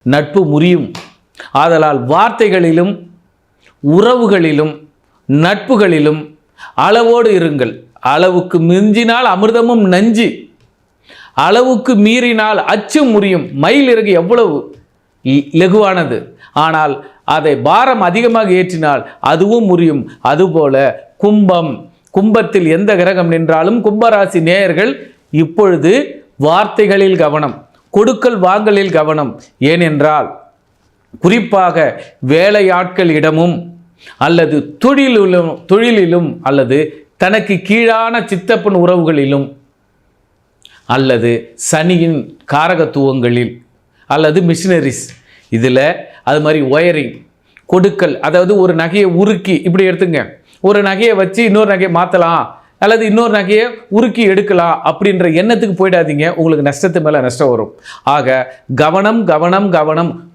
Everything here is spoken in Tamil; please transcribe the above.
நட்பு முறியும். ஆதலால் வார்த்தைகளிலும் உறவுகளிலும் நட்புகளிலும் அளவோடு இருங்கள். அளவுக்கு மிஞ்சினால் அமிர்தமும் நஞ்சு, அளவுக்கு மீறினால் அச்சு முறியும். மயில் இறகு எவ்வளவு லெகுவானது, ஆனால் அதை பாரம் அதிகமாக ஏற்றினால் அதுவும் முறியும். அதுபோல கும்பத்தில் எந்த கிரகம் நின்றாலும் கும்பராசி நேயர்கள் இப்பொழுது வார்த்தைகளில் கவனம், கொடுக்கல் வாங்கலில் கவனம். ஏனென்றால் குறிப்பாக வேலையாட்களிடமும் அல்லது தொழிலிலும் அல்லது தனக்கு கீழான சித்தப்பன் உறவுகளிலும் அல்லது சனியின் காரகத்துவங்களில் அல்லது மிஷினரிஸ் இதில் அது மாதிரி ஒயரிங் கொடுக்கல், அதாவது ஒரு நகையை உருக்கி இப்படி எடுத்துங்க, ஒரு நகையை வச்சு இன்னொரு நகையை மாற்றலாம் அல்லது இன்னொரு நகையை உருக்கி எடுக்கலாம் அப்படின்ற எண்ணத்துக்கு போயிடாதீங்க. உங்களுக்கு நஷ்டத்து மேலே நஷ்டம் வரும். ஆக கவனம் கவனம் கவனம்.